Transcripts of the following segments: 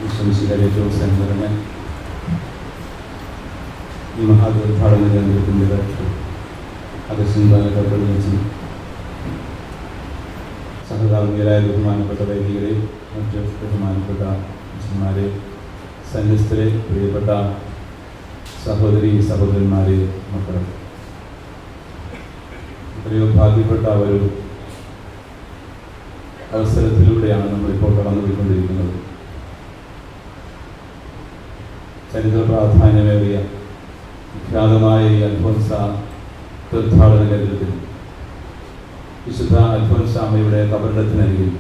വിശ്വസിക്കാരെ സ്നേഹം ഈ മഹാതീർത്ഥാടന കേന്ദ്രത്തിൻ്റെ അധ്യക്ഷനായി സഹകാർമ്മികരായ ബഹുമാനപ്പെട്ട വൈദികരെ, മറ്റ് ബഹുമാനപ്പെട്ട അച്ഛന്മാരെ, സന്യസ്തരെ, പ്രിയപ്പെട്ട സഹോദരി സഹോദരന്മാരെ, മക്കളെ, എത്രയോ ഭാഗ്യപ്പെട്ട ഒരു അവസരത്തിലൂടെയാണ് നമ്മളിപ്പോൾ കടന്നുപോയിക്കൊണ്ടിരിക്കുന്നത്. ചരിത്ര പ്രാധാന്യമേറിയ വിഖ്യാതമായ ഈ അൽഫോൻസ തീർത്ഥാടന കേന്ദ്രത്തിൽ വിശുദ്ധ അൽഫോൻസാമ്മയുടെ കബറിടത്തിനരികിൽ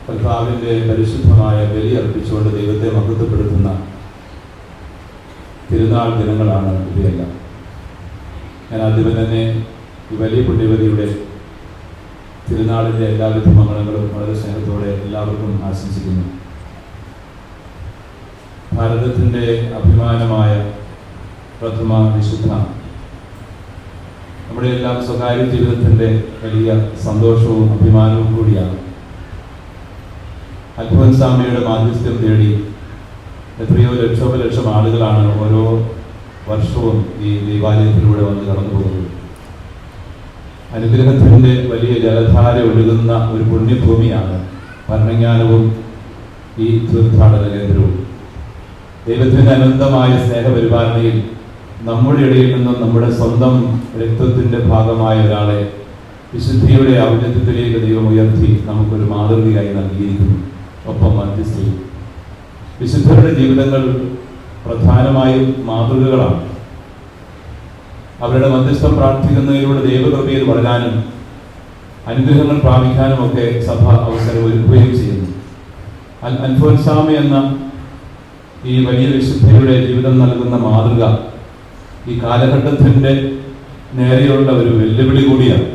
കർത്താവിൻ്റെ പരിശുദ്ധമായ ബലി അർപ്പിച്ചുകൊണ്ട് ദൈവത്തെ മഹത്വപ്പെടുത്തുന്ന തിരുനാൾ ദിനങ്ങളാണ് ഇവയെല്ലാം. ഞാൻ ആദ്യമേ തന്നെ ഈ വലിയ പുണ്യവതിയുടെ തിരുനാളിൻ്റെ എല്ലാവിധ മംഗളങ്ങളും വളരെ സ്നേഹത്തോടെ എല്ലാവർക്കും ആശംസിക്കുന്നു. ഭാരതത്തിൻ്റെ അഭിമാനമായ പ്രഥമ വിശുദ്ധ, നമ്മുടെ എല്ലാം സ്വകാര്യ ജീവിതത്തിൻ്റെ വലിയ സന്തോഷവും അഭിമാനവും കൂടിയാണ്. അൽഫോൻസാമ്മയുടെ മാധ്യസ്ഥ്യം തേടി എത്രയോ ലക്ഷോപലക്ഷം ആളുകളാണ് ഓരോ വർഷവും ഈ ദേവാലയത്തിലൂടെ വന്ന് കടന്നു പോകുന്നത്. അനുഗ്രഹത്തിൻ്റെ വലിയ ജലധാര ഒഴുകുന്ന ഒരു പുണ്യഭൂമിയാണ് ഭരണജ്ഞാനവും ഈ തീർത്ഥാടന കേന്ദ്രവും. ദൈവത്തിൻ്റെ അനന്തമായ സ്നേഹപരിപാലനയിൽ നമ്മുടെ ഇടയിൽ നിന്നും നമ്മുടെ സ്വന്തം രക്തത്തിൻ്റെ ഭാഗമായ ഒരാളെ വിശുദ്ധിയുടെ ഔന്നത്യത്തിലേക്ക് ദൈവം ഉയർത്തി നമുക്കൊരു മാതൃകയായി നൽകിയിരിക്കുന്നു. ഒപ്പം മധ്യസ്ഥയും വിശുദ്ധരുടെ ജീവിതങ്ങൾ പ്രധാനമായും മാതൃകകളാണ്. അവരുടെ മധ്യസ്ഥം പ്രാർത്ഥിക്കുന്നതിലൂടെ ദൈവകൃപയിൽ വളരാനും അനുഗ്രഹങ്ങൾ പ്രാപിക്കാനും ഒക്കെ സഭ അവസരം ഒരുക്കുകയും ചെയ്യുന്നു. അൽഫോൻസാമ്മ എന്ന ഈ വലിയ വിശുദ്ധയുടെ ജീവിതം നൽകുന്ന മാതൃക ഈ കാലഘട്ടത്തിൻ്റെ നേരെയുള്ള ഒരു വെല്ലുവിളി കൂടിയാണ്.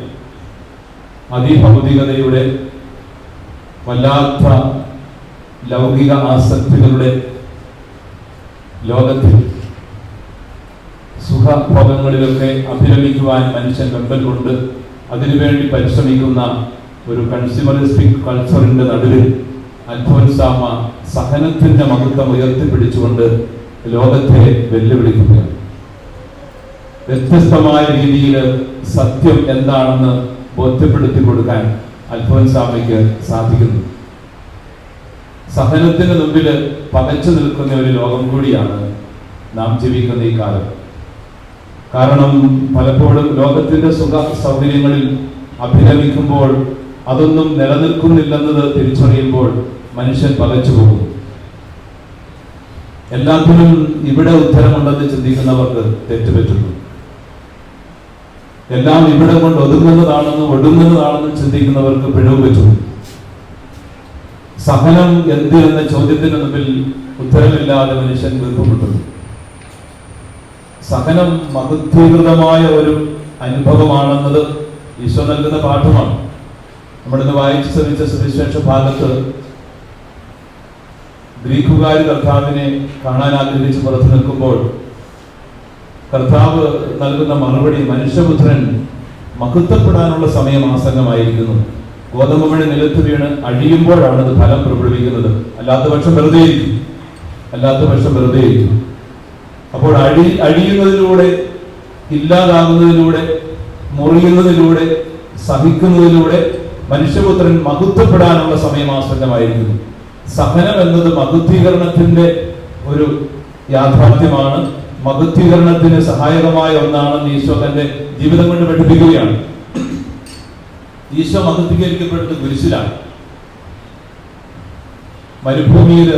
അതിഭൗതികതയുടെ വല്ലാത്ത ലൗകിക ആസക്തികളുടെ ലോകത്തിൽ സുഖഭോഗങ്ങളിലൊക്കെ അഭിരമിക്കുവാൻ മനുഷ്യൻ വെമ്പൽ കൊണ്ട് അതിനുവേണ്ടി പരിശ്രമിക്കുന്ന ഒരു കൺസ്യൂമറിസ്റ്റിക് കൾച്ചറിൻ്റെ നടുവിൽ അൽഫോൻസാമ്മ സഹനത്തിൻ്റെ മഹത്വം ഉയർത്തിപ്പിടിച്ചുകൊണ്ട് ലോകത്തെ വെല്ലുവിളിക്കുകയാണ്. വ്യത്യസ്തമായ രീതിയിൽ സത്യം എന്താണെന്ന് ബോധ്യപ്പെടുത്തി കൊടുക്കാൻ അൽഫോൻസാമ്മയ്ക്ക് സാധിക്കുന്നു. സഹനത്തിന് മുമ്പിൽ പകച്ചു നിൽക്കുന്ന ഒരു ലോകം കൂടിയാണ് നാം ജീവിക്കുന്ന ഈ കാലം. കാരണം പലപ്പോഴും ലോകത്തിൻ്റെ സുഖ സൗകര്യങ്ങളിൽ അഭിരമിക്കുമ്പോൾ അതൊന്നും നിലനിൽക്കുന്നില്ലെന്നത് തിരിച്ചറിയുമ്പോൾ മനുഷ്യൻ പകച്ചു പോകും. എല്ലാത്തിനും ഇവിടെ ഉത്തരമുണ്ടെന്ന് ചിന്തിക്കുന്നവർക്ക് തെറ്റുപറ്റുന്നു. എല്ലാം ഇവിടെ കൊണ്ട് ഒടുങ്ങുന്നതാണെന്നും ചിന്തിക്കുന്നവർക്ക് പിഴവ് പറ്റുന്നു. സഹനം എന്ത് എന്ന ചോദ്യത്തിന് മുമ്പിൽ ഉത്തരമില്ലാതെ മനുഷ്യൻ വീർപ്പുമുട്ടുന്നു. സഹനം മഹത്വീകൃതമായ ഒരു അനുഭവമാണെന്നത് ഈശോ നൽകുന്ന പാഠമാണ്. നമ്മളിന്ന് വായിച്ചു ശ്രമിച്ച സുവിശേഷ ഭാഗത്ത് ഗ്രീക്കുകാർ കർത്താവിനെ കാണാൻ ആഗ്രഹിച്ച് പുറത്തു നിൽക്കുമ്പോൾ കർത്താവ് നൽകുന്ന മറുപടി, മനുഷ്യപുത്രൻ മഹത്വപ്പെടാനുള്ള സമയം ആസന്നമായിരിക്കുന്നു. ഗോതമ്പ് മഴ നിലത്ത് വീണ് അഴിയുമ്പോഴാണ് അത് ഫലം പുറപ്പെടുവിക്കുന്നത്. അല്ലാത്ത പക്ഷം വെറുതെ ഇരിക്കും. അപ്പോൾ അഴിയുന്നതിലൂടെ, ഇല്ലാതാകുന്നതിലൂടെ, മുറിയുന്നതിലൂടെ, സഹിക്കുന്നതിലൂടെ മനുഷ്യപുത്രൻ മഹത്വപ്പെടാനുള്ള സമയം ആസന്നമായിരിക്കുന്നു. സഹനം എന്നത് മഹത്വീകരണത്തിന്റെ ഒരു യാഥാർത്ഥ്യമാണ്. മഹത്വീകരണത്തിന് സഹായകമായ ഒന്നാണെന്ന് ഈശോ തന്റെ ജീവിതം കൊണ്ട് പഠിപ്പിക്കുകയാണ്. ഈശോ മഹത്വീകരിക്കപ്പെട്ടത് കുരിശിലാണ്. മരുഭൂമിയിൽ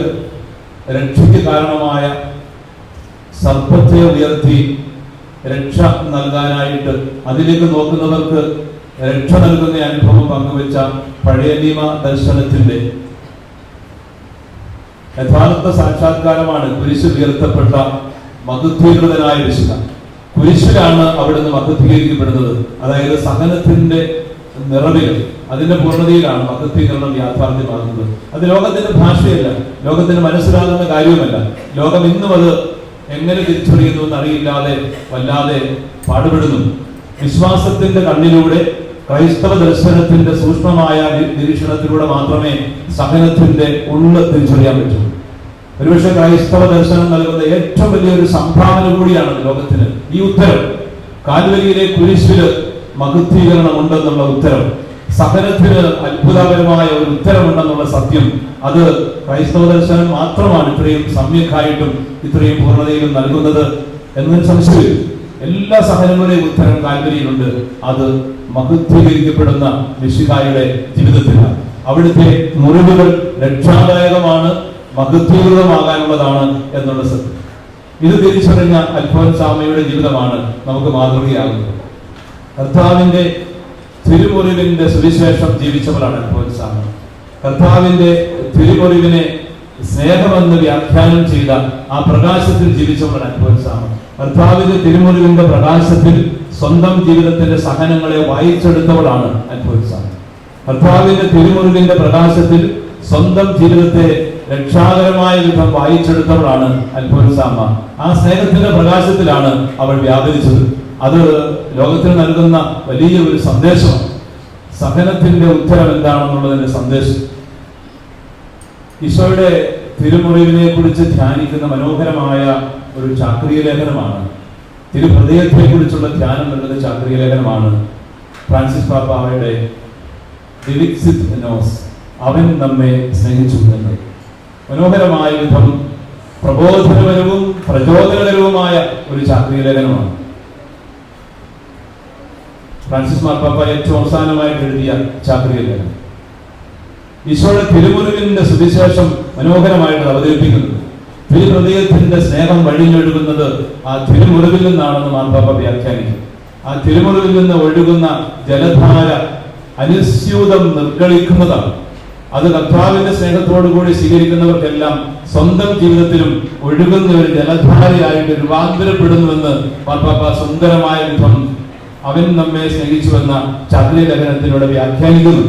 രക്ഷയ്ക്ക് കാരണമായ സർപ്പത്തെ ഉയർത്തി രക്ഷ നൽകാനായിട്ട് അതിലേക്ക് നോക്കുന്നവർക്ക് രക്ഷ നൽകുന്ന അനുഭവം പങ്കുവെച്ച പഴയ നിയമ ദർശനത്തിന്റെ യഥാർത്ഥ സാക്ഷാത്കാരമാണ് കുരിശ് ഉയർത്തപ്പെട്ട മഹത്വീകൃതനായ വിശുദ്ധ. കുരിശിലാണ് അവിടുന്ന് മഹത്വീകരിക്കപ്പെടുന്നത്. അതായത് സഹനത്തിന്റെ നിറവിൽ, അതിന്റെ പൂർണ്ണതയിലാണ് മഹത്വീകരണം യാഥാർത്ഥ്യമാകുന്നത്. അത് ലോകത്തിന്റെ ഭാഷയല്ല, ലോകത്തിന് മനസ്സിലാകുന്ന കാര്യവുമല്ല. ലോകം ഇന്നും അത് എങ്ങനെ തിരിച്ചറിയുന്നു എന്നറിയില്ലാതെ വല്ലാതെ പാടുപെടുന്നു. വിശ്വാസത്തിന്റെ കണ്ണിലൂടെ ക്രൈസ്തവ ദർശനത്തിന്റെ സൂക്ഷ്മമായ നിരീക്ഷണത്തിലൂടെ മാത്രമേ സഹനത്തിന്റെ ഉള്ള് തിരിച്ചറിയാൻ പറ്റൂ. ഒരുപക്ഷെ ക്രൈസ്തവ ദർശനം നൽകുന്ന ഏറ്റവും വലിയൊരു സംഭാവന കൂടിയാണ് ലോകത്തിന് ഈ ഉത്തരം. കാൽവരിയിലെ കുരിശില് മഹത്വീകരണം ഉണ്ടെന്നുള്ള ഉത്തരം, സഹനത്തിന് അത്ഭുതകരമായ ഒരു ഉത്തരമുണ്ടെന്നുള്ള സത്യം, അത് ക്രൈസ്തവ ദർശനം മാത്രമാണ് ഇത്രയും സമ്യക്കായിട്ടും ഇത്രയും പൂർണ്ണതയിലും നൽകുന്നത് എന്നൊരു സംശയം. എല്ലാ സഹനങ്ങളുടെയും ഉത്തരം കാൽവരിയിലുണ്ട്. അത് മഹത്വീകരിക്കപ്പെടുന്ന മിശിഹായുടെ ജീവിതത്തിലാണ്. അവിടുത്തെ മുറിവുകൾ രക്ഷാദായകമാണ്, മഹത്വീകൃതമാകാനുള്ളതാണ് എന്നുള്ള സത്യം. ഇത് തിരിച്ചറിഞ്ഞ അൽഫോൻസാമയുടെ ജീവിതമാണ് നമുക്ക് മാതൃകയാകുന്നത്. കർത്താവിന്റെ തിരുമുറിവിന്റെ സുവിശേഷം ജീവിച്ചവരാണ് അൽഫോൻസാമ. കർത്താവിന്റെ തിരുമുറിവിനെ സ്നേഹമെന്ന് വ്യാഖ്യാനം ചെയ്ത ആ പ്രകാശത്തിൽ ജീവിച്ചവരാണ് അൽഫോൻസാമ. കർത്താവിന്റെ തിരുമുറിവിന്റെ പ്രകാശത്തിൽ സ്വന്തം ജീവിതത്തിന്റെ സഹനങ്ങളെ വായിച്ചെടുത്തവളാണ് അൽഫോൻസാമ. കർത്താവിന്റെ തിരുമുറിവിന്റെ പ്രകാശത്തിൽ സ്വന്തം ജീവിതത്തെ രക്ഷാകരമായ വിധം വായിച്ചെടുത്തവളാണ് അൽഫോൻസാമ. ആ സ്നേഹത്തിന്റെ പ്രകാശത്തിലാണ് അവൾ വ്യാപരിച്ചത്. അത് ലോകത്തിന് നൽകുന്ന വലിയ ഒരു സന്ദേശമാണ്. സഹനത്തിന്റെ ഉത്തരം എന്താണെന്നുള്ളതിന്റെ സന്ദേശം. ഈശോയുടെ തിരുമുറിവിനെ കുറിച്ച് ധ്യാനിക്കുന്ന മനോഹരമായ ഒരു ചാക്രിക ലേഖനമാണ്. തിരുഹൃദയത്തെ കുറിച്ചുള്ള ധ്യാനം നൽകുന്ന ചാക്രിക ലേഖനമാണ് ഫ്രാൻസിസ് പാപ്പായുടെ ഡിവിക്സിത് നോസ്, അവൻ നമ്മെ സ്നേഹിച്ചു എന്ന്. മനോഹരമായ വിധം പ്രബോധനപരവും പ്രചോദനകരവുമായ ഒരു ചാക്രിക ലേഖനമാണ്. ഫ്രാൻസിസ് മാർപ്പാപ്പ ഏറ്റവും അവസാനമായിട്ട് എഴുതിയ ചാക്രിക ലേഖനം. ഈശോയുടെ തിരുമുറിവിന്റെ സുവിശേഷം മനോഹരമായിട്ട് അവതരിപ്പിക്കുന്നത്. തിരുഹൃദയത്തിന്റെ സ്നേഹം വഴിഞ്ഞൊഴുകുന്നത് ആ തിരുമുറിവിൽ നിന്നാണെന്ന് മാർപ്പാപ്പ വ്യാഖ്യാനിക്കും. ആ തിരുമുറിവിൽ നിന്ന് ഒഴുകുന്ന ജലധാര അനുസ്യൂതം നിർഗളിക്കുന്നതാണ്. അത് കർത്താവിന്റെ സ്നേഹത്തോടുകൂടി സ്വീകരിക്കുന്നവർക്കെല്ലാം സ്വന്തം ജീവിതത്തിലും ഒഴുകുന്ന ഒരു ജലധാരയായിട്ട് രൂപാന്തരപ്പെടുന്നുവെന്ന് മാർപ്പാപ്പ സുന്ദരമായ വിധം അവൻ നമ്മെ സ്നേഹിച്ചുവെന്ന ചാക്രിക ലേഖനത്തിലൂടെ വ്യാഖ്യാനിക്കുന്നു.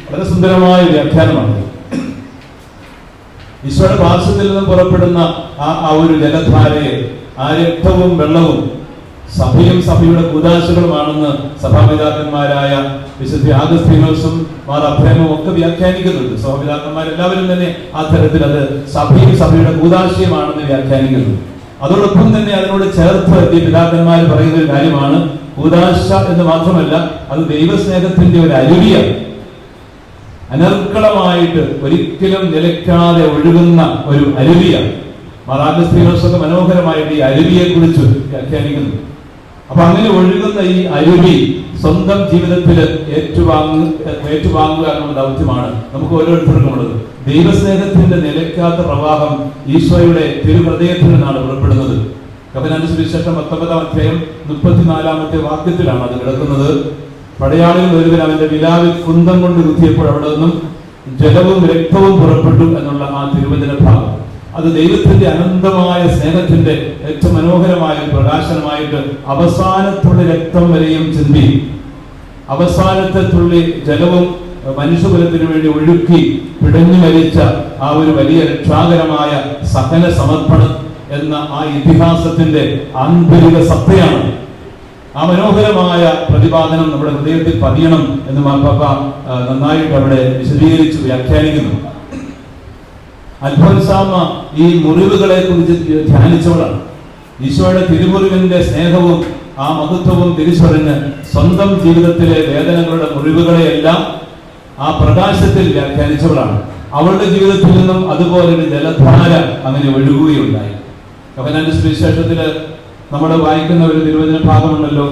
വളരെ സുന്ദരമായ വ്യാഖ്യാനമാണ്. ഈശോയുടെ പാർശ്വത്തിൽ നിന്നും പുറപ്പെടുന്ന ആ ഒരു ജലധാരയെ, ആ രക്തവും വെള്ളവും സഭയും സഭയുടെ കൂദാശകളുമാണെന്ന് സഭാപിതാക്കന്മാരായ വിശുദ്ധ ആഗസ്തീനോസും മാർ അബ്രഹാമും ഒക്കെ വ്യാഖ്യാനിക്കുന്നുണ്ട്. സഭാപിതാക്കന്മാരെല്ലാവരും തന്നെ ആ തരത്തിൽ അത് സഭയും സഭയുടെ കൂദാശയമാണെന്ന് വ്യാഖ്യാനിക്കുന്നു. അതോടൊപ്പം തന്നെ അതിനോട് ചേർത്ത് ഈ പിതാക്കന്മാർ പറയുന്ന ഒരു കാര്യമാണ്, കൂദാശ എന്ന് മാത്രമല്ല, അത് ദൈവസ്നേഹത്തിന്റെ ഒരു അരുവിയാണ്. അനർക്കളമായിട്ട് ഒരിക്കലും നിലയ്ക്കാതെ ഒഴുകുന്ന ഒരു അരുവിയാണ്. മാർ ആഗസ്തീനോസൊക്കെ മനോഹരമായിട്ട് ഈ അരുവിയെ കുറിച്ച് വ്യാഖ്യാനിക്കുന്നു. അപ്പൊ അങ്ങനെ ഒഴുകുന്ന ഈ അരുവി സ്വന്തം ജീവിതത്തിൽ ഏറ്റുവാങ്ങുക എന്നുള്ള ദൗത്യമാണ് നമുക്ക് ഓരോരുത്തർക്കും ഉള്ളത്. ദൈവസ്നേഹത്തിന്റെ നിലയ്ക്കാത്ത പ്രവാഹം ഈശോയുടെ തിരുഹൃദയത്തിൽ നിന്നാണ് പുറപ്പെടുന്നത്. യോഹന്നാന്റെ സുവിശേഷം 19-ാം അധ്യായം 34-ാമത്തെ വാക്യത്തിലാണ് അത് കിടക്കുന്നത്. പടയാളികൾ ഒരുവൻ അവന്റെ വിലാവിൽ കുന്തം കൊണ്ട് കുത്തിയപ്പോൾ അവിടെ നിന്നും ജലവും രക്തവും പുറപ്പെട്ടു എന്നുള്ള ആ തിരുവചന ഭാഗം, അത് ദൈവത്തിന്റെ അനന്തമായ സ്നേഹത്തിന്റെ ഏറ്റവും മനോഹരമായ പ്രകാശനമായിട്ട് അവസാനത്തുള്ളി രക്തം വരെയും ചിന്തി, അവസാനത്തെ തുള്ളി ജലവും മനുഷ്യകുലത്തിനു വേണ്ടി ഒഴുക്കി പിടഞ്ഞു മരിച്ച ആ ഒരു വലിയ രക്ഷാകരമായ സഹന സമർപ്പണം എന്ന ആ ഇതിഹാസത്തിന്റെ ആന്തരിക സത്തയാണ്. ആ മനോഹരമായ പ്രതിപാദനം നമ്മുടെ ഹൃദയത്തിൽ പതിയണം എന്ന് മാർപ്പാപ്പ നന്നായിട്ട് അവിടെ വിശദീകരിച്ച് വ്യാഖ്യാനിക്കുന്നു. അൽഫോൻസാമ ഈ മുറിവുകളെ കുറിച്ച് ധ്യാനിച്ചവളാണ്. ഈശോയുടെ തിരുമുറിവിന്റെ സ്നേഹവും ആ മഹത്വവും തിരിച്ചറിഞ്ഞ് സ്വന്തം ജീവിതത്തിലെ വേദനകളുടെ മുറിവുകളെയെല്ലാം ആ പ്രകാശത്തിൽ വ്യാഖ്യാനിച്ചവളാണ്. അവളുടെ ജീവിതത്തിൽ നിന്നും അതുപോലൊരു ജലധാര അങ്ങനെ ഒഴുകുകയുണ്ടായി. യോഹന്നാന്റെ സുവിശേഷത്തില് നമ്മൾ വായിക്കുന്ന ഒരു തിരുവചന ഭാഗമുണ്ടല്ലോ,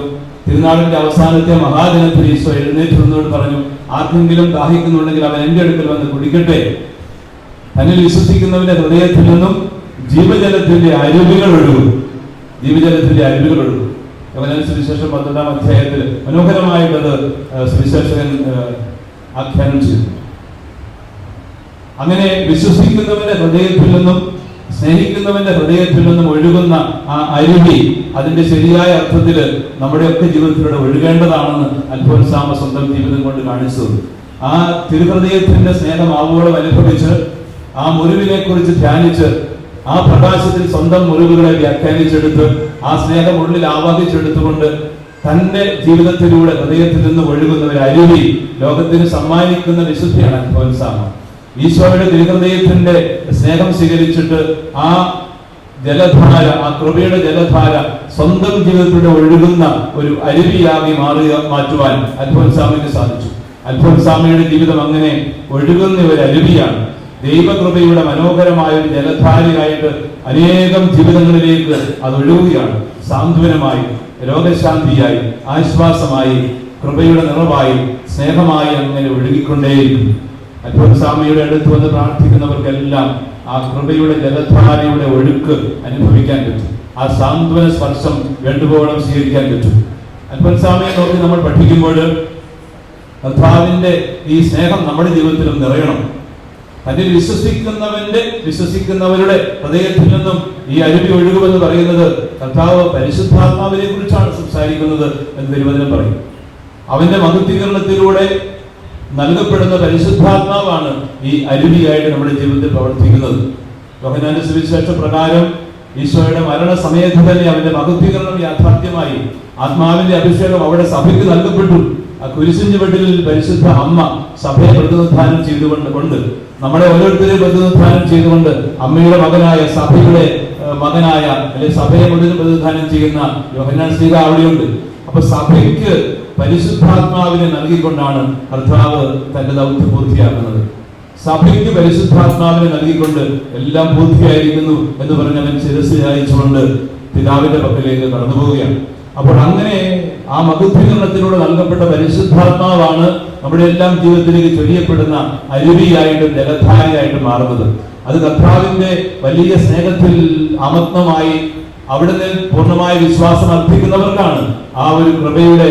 തിരുനാളിന്റെ അവസാനത്തെ മഹാദിനത്തിൽ ഈശോ എഴുന്നേറ്റ് നിന്നോട് പറഞ്ഞു, ആർക്കെങ്കിലും ദാഹിക്കുന്നുണ്ടെങ്കിൽ അവൻ എന്റെ അടുക്കൽ വന്ന് കുടിക്കട്ടെ. തന്നിൽ വിശ്വസിക്കുന്നവന്റെ ഹൃദയത്തിൽ നിന്നും ജീവജലത്തിന്റെ അരുവികൾ ഒഴുകും. ജീവജലത്തിന്റെ അരുവികൾ ഒഴുകും. യോഹന്നാന്റെ സുവിശേഷം 12-ാം അധ്യായത്തിൽ മനോഹരമായിട്ടത് സുവിശേഷകൻ ആഖ്യാനം ചെയ്തു. അങ്ങനെ വിശ്വസിക്കുന്നവന്റെ ഹൃദയത്തിൽ നിന്നും സ്നേഹിക്കുന്നവന്റെ ഹൃദയത്തിൽ നിന്നും ഒഴുകുന്ന ആ അരുവി അതിന്റെ ശരിയായ അർത്ഥത്തിൽ നമ്മുടെയൊക്കെ ജീവിതത്തിലൂടെ ഒഴുകേണ്ടതാണെന്ന് അൽഫോൻസാമ സ്വന്തം ജീവിതം കൊണ്ട് കാണിച്ചു. ആ തിരുഹൃദയത്തിന്റെ സ്നേഹം ആവോളം അനുഭവിച്ച് ആ മുറിവിനെ കുറിച്ച് ധ്യാനിച്ച് ആ പ്രകാശത്തിൽ സ്വന്തം മുറിവുകളെ വ്യാഖ്യാനിച്ചെടുത്ത് ആ സ്നേഹം ഉള്ളിൽ ആവാഹിച്ചെടുത്തുകൊണ്ട് തന്റെ ജീവിതത്തിലൂടെ ഹൃദയത്തിൽ നിന്ന് ഒഴുകുന്ന ഒരു അരുവി ലോകത്തിന് സമ്മാനിക്കുന്ന വിശുദ്ധിയാണ് അൽഫോൻസാമ. ഈശോയുടെ തിരുഹൃദയത്തിന്റെ സ്നേഹം സ്വീകരിച്ചിട്ട് ആ ജലധാര, ആ കൃപയുടെ ജലധാര സ്വന്തം ജീവിതത്തിലൂടെ ഒഴുകുന്ന ഒരു അരുവിയാകി മാറ്റുവാൻ അൽഫോൻസാമയ്ക്ക് സാധിച്ചു. അൽഫോൻസാമയുടെ ജീവിതം അങ്ങനെ ഒഴുകുന്ന ഒരു അരുവിയാണ്. ദൈവകൃപയുടെ മനോഹരമായ ഒരു ജലധാരയായിട്ട് അനേകം ജീവിതങ്ങളിലേക്ക് അത് ഒഴുകുകയാണ്. സാന്ത്വനമായി, രോഗശാന്തിയായി, ആശ്വാസമായി, കൃപയുടെ നിറവായി, സ്നേഹമായി അങ്ങനെ ഒഴുകിക്കൊണ്ടേയിരിക്കും. അൽഫോൻസാമയുടെ അടുത്ത് വന്ന് പ്രാർത്ഥിക്കുന്നവർക്കെല്ലാം ആ കൃപയുടെ ജലധാരയുടെ ഒഴുക്ക് അനുഭവിക്കാൻ പറ്റും. ആ സാന്ത്വന സ്പർശം വേണ്ടുവോളം സ്വീകരിക്കാൻ പറ്റും. അൽഫോൻസാമയെ നോക്കി നമ്മൾ പഠിക്കുമ്പോൾ കർത്താവിന്റെ ഈ സ്നേഹം നമ്മുടെ ജീവിതത്തിലും നിറയണം. അതിൽ വിശ്വസിക്കുന്നവരുടെ ഹൃദയത്തിൽ നിന്നും ഈ അരുവി ഒഴുകുമെന്ന് പറയുന്നത് കർത്താവ് പരിശുദ്ധാത്മാവിനെ കുറിച്ചാണ് സംസാരിക്കുന്നത് എന്ന് തിരുവചനം പറയും. അവന്റെ മഹത്വീകരണത്തിലൂടെ നൽകപ്പെടുന്ന പരിശുദ്ധാത്മാവാണ് ഈ അരുവിയായിട്ട് നമ്മുടെ ജീവിതത്തിൽ പ്രവർത്തിക്കുന്നത്. യോഹന്നാന്റെ സുവിശേഷ പ്രകാരം ഈശോയുടെ മരണസമയത്ത് തന്നെ അവന്റെ മഹത്വീകരണം യാഥാർത്ഥ്യമായി. ആത്മാവിന്റെ അഭിഷേകം അവിടെ സഭയ്ക്ക് നൽകപ്പെട്ടു. ആ കുരിശിൻ ചുവട്ടിൽ പരിശുദ്ധ അമ്മ സഭയെ പ്രതിനിധാനം ചെയ്തുകൊണ്ട് നമ്മളെ ഓരോരുത്തരെയും പ്രതിനിധാനം ചെയ്തുകൊണ്ട് അമ്മയുടെ മകനായ, സഭയുടെ മകനായ, അല്ലെങ്കിൽ സഭയെ മുഴുവൻ പ്രതിനിധാനം ചെയ്യുന്ന യോഹന്നാൻ ശ്ലീഹ അവിടെയുണ്ട്. അപ്പൊ സഭയ്ക്ക് പരിശുദ്ധാത്മാവിനെ നൽകിക്കൊണ്ടാണ് കർത്താവ് തന്റെ ദൗത്യം പൂർത്തിയാക്കുന്നത്. സഭയ്ക്ക് പരിശുദ്ധാത്മാവിനെ നൽകിക്കൊണ്ട് എല്ലാം പൂർത്തിയായിരിക്കുന്നു എന്ന് പറഞ്ഞവൻ ശിരസ് ചായിച്ചുകൊണ്ട് പിതാവിന്റെ പക്കലേക്ക് കടന്നു പോവുകയാണ്. അപ്പോൾ അങ്ങനെ ആ മഹത്വീകരണത്തിലൂടെ നൽകപ്പെട്ട പരിശുദ്ധാത്മാവാണ് നമ്മുടെ എല്ലാം ജീവിതത്തിലേക്ക് ചൊരിയപ്പെടുന്ന അരുവിയായിട്ടും ജലധാരയായിട്ടും മാറുന്നത്. അത് കർത്താവിന്റെ വലിയ സ്നേഹത്തിൽ അമഗ്നമായി അവിടുന്ന് പൂർണ്ണമായ വിശ്വാസം അർപ്പിക്കുന്നവർക്കാണ് ആ ഒരു കൃപയുടെ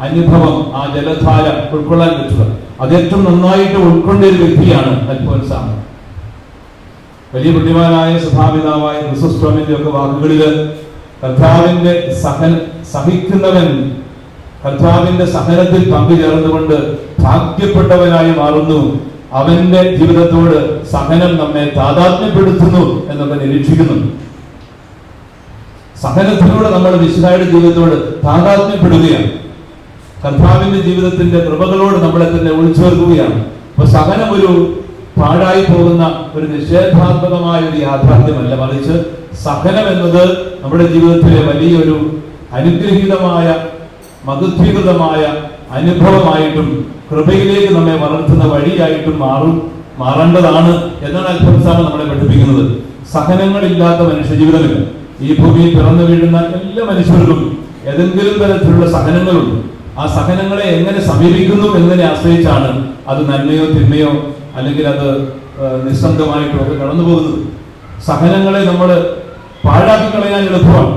അനുഭവം, ആ ജലധാര ഉൾക്കൊള്ളാൻ പറ്റുക. അത് ഏറ്റവും നന്നായിട്ട് ഉൾക്കൊണ്ട ഒരു വ്യക്തിയാണ് അൽഫോൻസാമ. വലിയ ബുദ്ധിമാനായ സഭാപിതാവായ ക്രിസോസ്റ്റോമിന്റെ ഒക്കെ വാക്കുകളില് കർത്താവിന്റെ സഹിക്കുന്നവൻ കർത്താവിന്റെ സഹനത്തിൽ പങ്കുചേർന്നുകൊണ്ട് ഭാഗ്യപ്പെട്ടവനായി മാറുന്നു. അവന്റെ ജീവിതത്തോട് സഹനം നമ്മെ താതാത്മ്യപ്പെടുത്തുന്നു എന്നൊക്കെ നിരീക്ഷിക്കുന്നു. സഹനത്തിലൂടെ നമ്മൾ വിശുദ്ധയുടെ ജീവിതത്തോട് താതാത്മ്യപ്പെടുകയാണ്. കർത്താവിന്റെ ജീവിതത്തിന്റെ കൃപകളോട് നമ്മളെ തന്നെ ഉൾച്ചേർക്കുകയാണ്. അപ്പൊ സഹനം ഒരു പാഴായി പോകുന്ന ഒരു നിഷേധാത്മകമായ ഒരു യാഥാർത്ഥ്യമല്ല, മറിച്ച് സഹനം എന്നത് നമ്മുടെ ജീവിതത്തിലെ വലിയൊരു അനുഗ്രഹീതമായ മഹത്വീകൃതമായ അനുഭവമായിട്ടും കൃപയിലേക്ക് നമ്മെ വളർത്തുന്ന വഴിയായിട്ടും മാറേണ്ടതാണ് എന്നാണ് അൽഫോൻസാമ നമ്മളെ പഠിപ്പിക്കുന്നത്. സഹനങ്ങളില്ലാത്ത മനുഷ്യ ജീവിതമില്ല. ഈ ഭൂമിയിൽ പിറന്നു വീഴുന്ന എല്ലാ മനുഷ്യർക്കും ഏതെങ്കിലും തരത്തിലുള്ള സഹനങ്ങളുണ്ട്. ആ സഹനങ്ങളെ എങ്ങനെ സമീപിക്കുന്നു എന്നതിനെ ആശ്രയിച്ചാണ് അത് നന്മയോ തിന്മയോ അല്ലെങ്കിൽ അത് നിസ്സംഗമായിട്ടോ ഒക്കെ കടന്നു പോകുന്നത്. സഹനങ്ങളെ നമ്മൾ പാഴാക്കി കളയാൻ എളുപ്പമാണ്.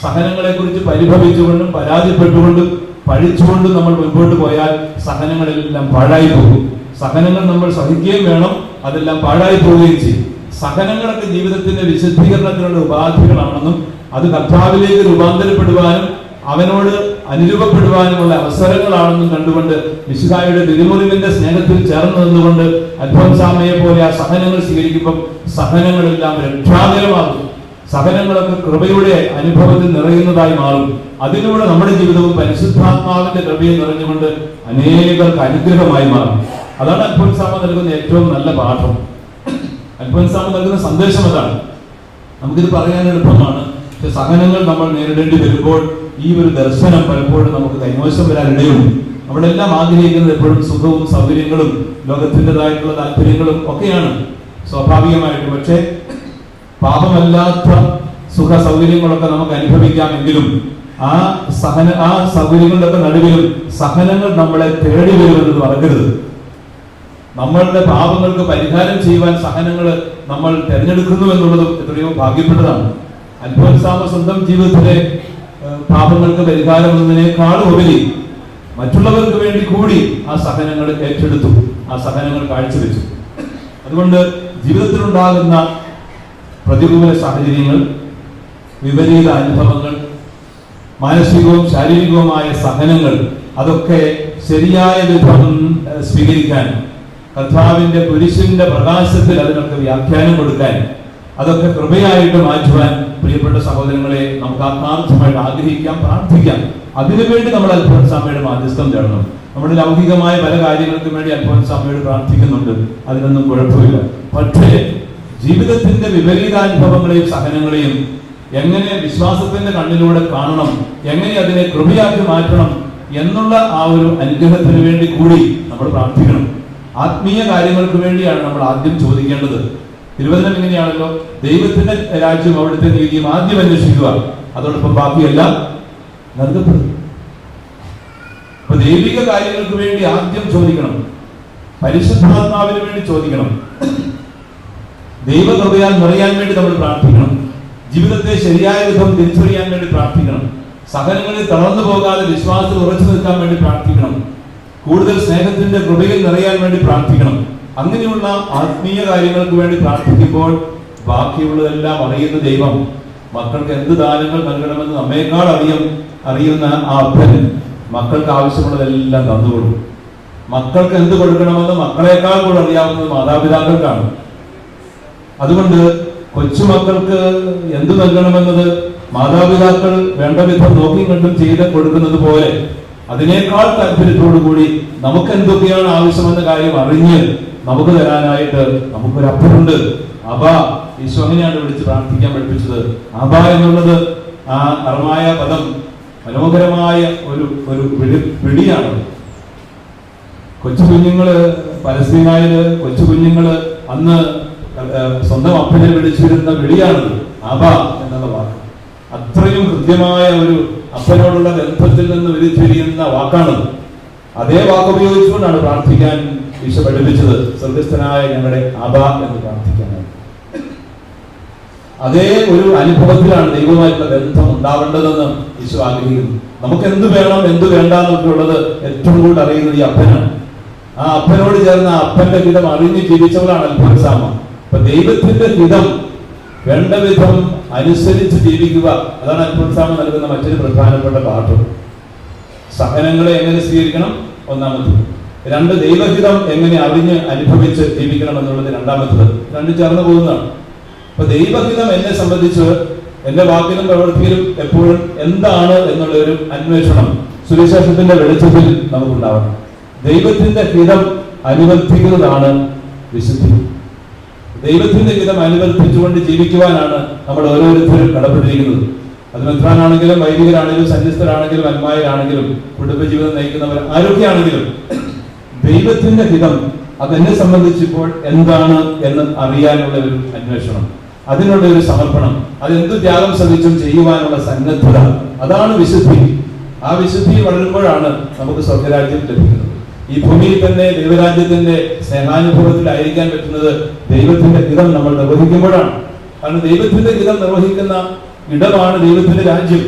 സഹനങ്ങളെ കുറിച്ച് പരിഭവിച്ചുകൊണ്ടും പരാതിപ്പെട്ടുകൊണ്ടും പഴിച്ചുകൊണ്ടും നമ്മൾ മുൻപോട്ട് പോയാൽ സഹനങ്ങളെല്ലാം പാഴായി പോകും. സഹനങ്ങൾ നമ്മൾ സഹിക്കുകയും വേണം, അതെല്ലാം പാഴായി പോവുകയും ചെയ്യും. സഹനങ്ങളൊക്കെ ജീവിതത്തിന്റെ വിശുദ്ധീകരണത്തിനുള്ള ഉപാധികളാണെന്നും അത് കർത്താവിലേക്ക് രൂപാന്തരപ്പെടുവാനും അവനോട് അനുരൂപപ്പെടുവാനുമുള്ള അവസരങ്ങളാണെന്നും കണ്ടുകൊണ്ട് മിശിഹായുടെ തിരുമുറിവിന്റെ സ്നേഹത്തിൽ ചേർന്ന് നിന്നുകൊണ്ട് അൽഫോൻസാമയെ പോലെ ആ സഹനങ്ങൾ സ്വീകരിക്കുമ്പോൾ സഹനങ്ങളെല്ലാം രക്ഷാകരമാകും. സഹനങ്ങളൊക്കെ കൃപയുടെ അനുഭവത്തിൽ നിറയുന്നതായി മാറും. അതിലൂടെ നമ്മുടെ ജീവിതവും പരിശുദ്ധാത്മാവിന്റെ കൃപയിൽ നിറഞ്ഞുകൊണ്ട് അനേകർക്ക് അനുഗ്രഹമായി മാറും. അതാണ് അൽഫോൻസാമ നൽകുന്ന ഏറ്റവും നല്ല പാഠം. അൽഫോൻസാമ നൽകുന്ന സന്ദേശം അതാണ്. നമുക്കിത് പറയാൻ എളുപ്പമാണ്. പക്ഷെ സഹനങ്ങൾ നമ്മൾ നേരിടേണ്ടി വരുമ്പോൾ ഈ ഒരു ദർശനം പലപ്പോഴും നമുക്ക് കൈമോശം വരാനിടയുണ്ട്. നമ്മളെല്ലാം ആഗ്രഹിക്കുന്നത് എപ്പോഴും സുഖവും സൗകര്യങ്ങളും ലോകത്തിൻ്റെതായിട്ടുള്ള താല്പര്യങ്ങളും ഒക്കെയാണ് സ്വാഭാവികമായിട്ടും. പക്ഷേ പാപമല്ലാത്ത സുഖ സൗകര്യങ്ങളൊക്കെ നമുക്ക് അനുഭവിക്കാമെങ്കിലും ആ സൗകര്യങ്ങളുടെ നടുവിലും സഹനങ്ങൾ നമ്മളെ തേടി വരുമെന്നത് മറക്കരുത്. നമ്മളുടെ പാപങ്ങൾക്ക് പരിഹാരം ചെയ്യുവാൻ സഹനങ്ങൾ നമ്മൾ തിരഞ്ഞെടുക്കുന്നു എന്നുള്ളത് എത്രയോ ഭാഗ്യപ്പെട്ടതാണ്. അൽഫോൻസാമ സ്വന്തം ജീവിതത്തിലെ പാപങ്ങൾക്ക് പരിഹാരം എന്നതിനേക്കാളും ഉപരി മറ്റുള്ളവർക്ക് വേണ്ടി കൂടി ആ സഹനങ്ങൾ ഏറ്റെടുത്തു, ആ സഹനങ്ങൾ കാഴ്ചവെച്ചു. അതുകൊണ്ട് ജീവിതത്തിലുണ്ടാകുന്ന പ്രതികൂല സാഹചര്യങ്ങൾ, വിപരീത അനുഭവങ്ങൾ, മാനസികവും ശാരീരികവുമായ സഹനങ്ങൾ അതൊക്കെ ശരിയായ വിധം സ്വീകരിക്കാൻ, കർത്താവിന്റെ കുരിശിന്റെ പ്രകാശത്തിൽ അതിനൊക്കെ വ്യാഖ്യാനം കൊടുക്കാൻ, അതൊക്കെ കൃപയായിട്ട് മാറ്റുവാൻ പ്രിയപ്പെട്ട സഹോദരങ്ങളെ നമുക്ക് ആത്മാർത്ഥമായിട്ട് ആഗ്രഹിക്കാം, പ്രാർത്ഥിക്കാം. അതിനുവേണ്ടി നമ്മൾ അൽഫോൻസാമ്മയുടെ മാധ്യസ്ഥം തേടണം. നമ്മുടെ ലൗകികമായ പല കാര്യങ്ങൾക്കും വേണ്ടി അൽഫോൻസാമ്മയോട് പ്രാർത്ഥിക്കുന്നുണ്ട്, അതിനൊന്നും കുഴപ്പമില്ല. പക്ഷേ ജീവിതത്തിന്റെ വിപരീതാനുഭവങ്ങളെയും സഹനങ്ങളെയും എങ്ങനെ വിശ്വാസത്തിന്റെ കണ്ണിലൂടെ കാണണം, എങ്ങനെ അതിനെ കൃപയാക്കി മാറ്റണം എന്നുള്ള ആ ഒരു അനുഗ്രഹത്തിന് വേണ്ടി കൂടി നമ്മൾ പ്രാർത്ഥിക്കണം. ആത്മീയ കാര്യങ്ങൾക്ക് വേണ്ടിയാണ് നമ്മൾ ആദ്യം ചോദിക്കേണ്ടത്. തിരുവചനം ഇങ്ങനെയാണല്ലോ, ദൈവത്തിന്റെ രാജ്യം അവിടുത്തെ നീതിയും ആദ്യം അന്വേഷിക്കുക, അതോടൊപ്പം ബാക്കിയെല്ലാം നൽകപ്പെടും. അപ്പൊ ദൈവിക കാര്യങ്ങൾക്ക് വേണ്ടി ആദ്യം ചോദിക്കണം, പരിശുദ്ധാത്മാവിന് വേണ്ടി ചോദിക്കണം, ദൈവകൃപയാൽ നിറയാൻ വേണ്ടി നമ്മൾ പ്രാർത്ഥിക്കണം, ജീവിതത്തെ ശരിയായ വിധം തിരിച്ചറിയാൻ വേണ്ടി പ്രാർത്ഥിക്കണം, സഹനങ്ങളിൽ തളർന്നു പോകാതെ വിശ്വാസത്തിൽ ഉറച്ചു നിൽക്കാൻ വേണ്ടി പ്രാർത്ഥിക്കണം, കൂടുതൽ സ്നേഹത്തിന്റെ കൃപയിൽ നിറയാൻ വേണ്ടി പ്രാർത്ഥിക്കണം. അങ്ങനെയുള്ള ആത്മീയ കാര്യങ്ങൾക്ക് വേണ്ടി പ്രാർത്ഥിക്കുമ്പോൾ ബാക്കിയുള്ളതെല്ലാം അറിയുന്ന ദൈവം മക്കൾക്ക് എന്ത് ദാനങ്ങൾ നൽകണമെന്ന് നമ്മേക്കാൾ അറിയുന്ന ആ അപ്പൻ മക്കൾക്ക് ആവശ്യമുള്ളതെല്ലാം തന്നുകൊടുക്കും. മക്കൾക്ക് എന്ത് കൊടുക്കണമെന്ന് മക്കളെക്കാൾ കൂടെ അറിയാവുന്നത് മാതാപിതാക്കൾക്കാണ്. അതുകൊണ്ട് കൊച്ചുമക്കൾക്ക് എന്ത് നൽകണമെന്നത് മാതാപിതാക്കൾ വേണ്ട വിധം നോക്കി കണ്ടും ചെയ്ത് കൊടുക്കുന്നത് പോലെ അതിനേക്കാൾ താല്പര്യത്തോടുകൂടി നമുക്ക് എന്തൊക്കെയാണ് ആവശ്യമെന്ന കാര്യം അറിഞ്ഞ് നമുക്ക് തരാനായിട്ട് നമുക്കൊരു അപ്പനുണ്ട്. അബ, ഈശോ അങ്ങനെയാണ് വിളിച്ച് പ്രാർത്ഥിക്കാൻ പഠിപ്പിച്ചത്. അബ എന്നുള്ളത് ആ അർമായ പദം മനോഹരമായ ഒരു വിളിയാണ്. കൊച്ചു കുഞ്ഞുങ്ങള് പലസ്തീനായില് കൊച്ചു കുഞ്ഞുങ്ങള് അന്ന് സ്വന്തം അപ്പനെ വിളിച്ചിരുന്ന വിളിയാണ് അബ എന്നുള്ള വാക്ക്. അത്രയും ഹൃദ്യമായ ഒരു അപ്പനോടുള്ള ബന്ധത്തിൽ നിന്ന് ഉരുത്തിരിയുന്ന വാക്കാണ്. അതേ വാക്ക് ഉപയോഗിച്ചുകൊണ്ടാണ് പ്രാർത്ഥിക്കാൻ ഈശോ പഠിപ്പിച്ചത്. സ്വർഗസ്ഥനായ ഞങ്ങളുടെ അബ എന്ന് പ്രാർത്ഥിക്കാനായി അതേ ഒരു അനുഭവത്തിലാണ് ദൈവമായിട്ടുള്ള ബന്ധം ഉണ്ടാവേണ്ടതെന്ന് ഈശോ ആഗ്രഹിക്കുന്നു. നമുക്ക് എന്ത് വേണം എന്ത് വേണ്ട എന്നൊക്കെ ഉള്ളത് ഏറ്റവും കൂടുതൽ അറിയുന്നത് ഈ അപ്പനാണ്. ആ അപ്പനോട് ചേർന്ന അപ്പന്റെ ഹിതം അറിഞ്ഞ് ജീവിച്ചവരാണ് അൽഫോൻസാമ്മ. അപ്പൊ ദൈവത്തിന്റെ ഹിതം വേണ്ട വിധം അനുസരിച്ച് ജീവിക്കുക, അതാണ് അൽഫോൻസാമ്മ നൽകുന്ന മറ്റൊരു പ്രധാനപ്പെട്ട പാഠം. സഹനങ്ങളെ എങ്ങനെ സ്വീകരിക്കണം ഒന്നാമത്തത്, രണ്ട് ദൈവഹിതം എങ്ങനെ അറിഞ്ഞ് അനുഭവിച്ച് ജീവിക്കണം എന്നുള്ളത് രണ്ടാമത്തത്. രണ്ടും ചേർന്ന് പോകുന്നതാണ്. അപ്പൊ ദൈവഹിതം എന്നെ സംബന്ധിച്ച് എന്റെ വാക്കിലും പ്രവൃത്തിയിലും എപ്പോഴും എന്താണ് എന്നുള്ള ഒരു അന്വേഷണം സുവിശേഷത്തിന്റെ വെളിച്ചത്തിൽ നമുക്കുണ്ടാവണം. ദൈവത്തിന്റെ ഹിതം അനുവർത്തിക്കുന്നതാണ് വിശുദ്ധി. ദൈവത്തിന്റെ ഹിതം അനുവർത്തിച്ചുകൊണ്ട് ജീവിക്കുവാനാണ് നമ്മൾ ഓരോരുത്തരും കടപ്പെട്ടിരിക്കുന്നത്. അത് മെത്രാനാണെങ്കിലും വൈദികരാണെങ്കിലും സന്യസ്തരാണെങ്കിലും അൽമായരാണെങ്കിലും കുടുംബജീവിതം നയിക്കുന്നവർ ആരൊക്കെയാണെങ്കിലും ദൈവത്തിന്റെ ഹിതം അതെന്നെ സംബന്ധിച്ചിപ്പോൾ എന്താണ് എന്ന് അറിയാനുള്ള ഒരു അന്വേഷണം, അതിനുള്ള ഒരു സമർപ്പണം, അതെന്ത് ത്യാഗം സഹിച്ചും ചെയ്യുവാനുള്ള സന്നദ്ധത, അതാണ് വിശുദ്ധി. ആ വിശുദ്ധി വളരുമ്പോഴാണ് നമുക്ക് സ്വർഗരാജ്യം ലഭിക്കുന്നത്. ഈ ഭൂമിയിൽ തന്നെ ദൈവരാജ്യത്തിന്റെ സ്നേഹാനുഭവത്തിലായിരിക്കാൻ പറ്റുന്നത് ദൈവത്തിന്റെ ഹിതം നമ്മൾ നിർവഹിക്കുമ്പോഴാണ്. കാരണം ദൈവത്തിന്റെ ഹിതം നിർവഹിക്കുന്ന ഇടമാണ് ദൈവത്തിന്റെ രാജ്യം.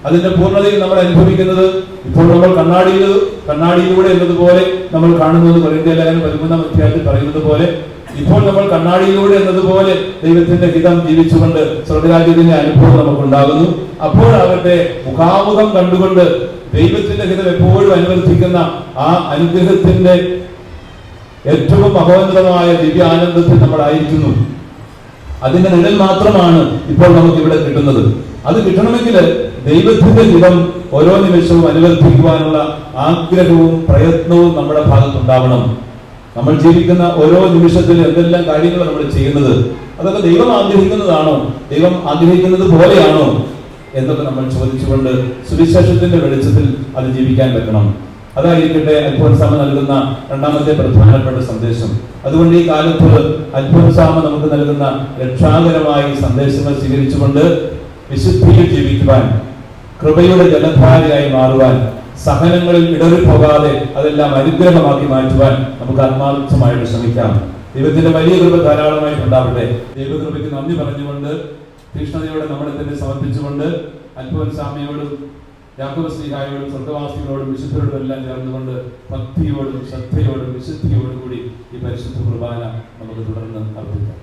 അതിന്റെ പൂർണ്ണതയിൽ നമ്മൾ അനുഭവിക്കുന്നത് ഇപ്പോൾ നമ്മൾ കണ്ണാടിയിലൂടെ എന്നതുപോലെ നമ്മൾ കാണുന്നത്. കൊരിന്ത്യർ ലേഖനം 13-ാം അധ്യായത്തിൽ പറയുന്നത് പോലെ ഇപ്പോൾ നമ്മൾ കണ്ണാടിയിലൂടെ എന്നതുപോലെ ദൈവത്തിന്റെ ഹിതം ജീവിച്ചുകൊണ്ട് സ്വർഗരാജ്യത്തിന്റെ അനുഭവം നമുക്കുണ്ടാകുന്നു. അപ്പോഴാകട്ടെ മുഖാമുഖം കണ്ടുകൊണ്ട് ദൈവത്തിന്റെ ഹിതം എപ്പോഴും അനുവർത്തിക്കുന്ന ആ അനുഗ്രഹത്തിന്റെ ഏറ്റവും മഹോന്നതമായ ദിവ്യാനന്ദത്തിൽ നമ്മളായിരിക്കുന്നു. അതിന്റെ നിഴൽ മാത്രമാണ് ഇപ്പോൾ നമുക്ക് ഇവിടെ കിട്ടുന്നത്. അത് കിട്ടണമെങ്കിൽ ദൈവത്തിന്റെ ഹിതം ഓരോ നിമിഷവും അനുവർത്തിക്കുവാനുള്ള ആഗ്രഹവും പ്രയത്നവും നമ്മുടെ ഭാഗത്തുണ്ടാവണം. നമ്മൾ ജീവിക്കുന്ന ഓരോ നിമിഷത്തിലും എന്തെല്ലാം കാര്യങ്ങൾ നമ്മൾ ചെയ്യുന്നത് അതൊക്കെ ദൈവം ആഗ്രഹിക്കുന്നതാണോ, ദൈവം ആഗ്രഹിക്കുന്നത് പോലെയാണോ എന്നൊക്കെ നമ്മൾ ചോദിച്ചുകൊണ്ട് സുവിശേഷത്തിന്റെ വെളിച്ചത്തിൽ അത് ജീവിക്കാൻ പറ്റണം. അതായിരിക്കട്ടെ അൽഫോൻസാമ്മ നൽകുന്ന രണ്ടാമത്തെ പ്രധാനപ്പെട്ട സന്ദേശം. അതുകൊണ്ട് ഈ കാലത്ത് അൽഫോൻസാമ്മ നമുക്ക് നൽകുന്ന രക്ഷാകരമായ സന്ദേശങ്ങൾ സ്വീകരിച്ചുകൊണ്ട് വിശുദ്ധിയിൽ ജീവിക്കുവാൻ, കൃപയുടെ ജലധാരയായി മാറുവാൻ, സഹനങ്ങളിൽ ഇടറിപ്പോകാതെ അതെല്ലാം അനുഗ്രഹമാക്കി മാറ്റുവാൻ നമുക്ക് ആത്മാർത്ഥമായിട്ട് ശ്രമിക്കാം. ദൈവത്തിന്റെ വലിയ കൃപ ധാരാളമായിട്ട് ഉണ്ടാവട്ടെ. ദൈവകൃപയ്ക്ക് നന്ദി പറഞ്ഞുകൊണ്ട് തീഷ്ണതയോടെ നമ്മളെ തന്നെ സമർപ്പിച്ചുകൊണ്ട് അൽഫോൻസാമ്മയോടും യാക്കോബ് ശ്ലീഹായോടും സ്വർഗ്ഗവാസികളോടും വിശുദ്ധരോടും എല്ലാം ചേർന്നുകൊണ്ട് ഭക്തിയോടും ശ്രദ്ധയോടും വിശുദ്ധിയോടും കൂടി ഈ പരിശുദ്ധ കുർബാന നമുക്ക് തുടർന്ന് അർപ്പിക്കാം.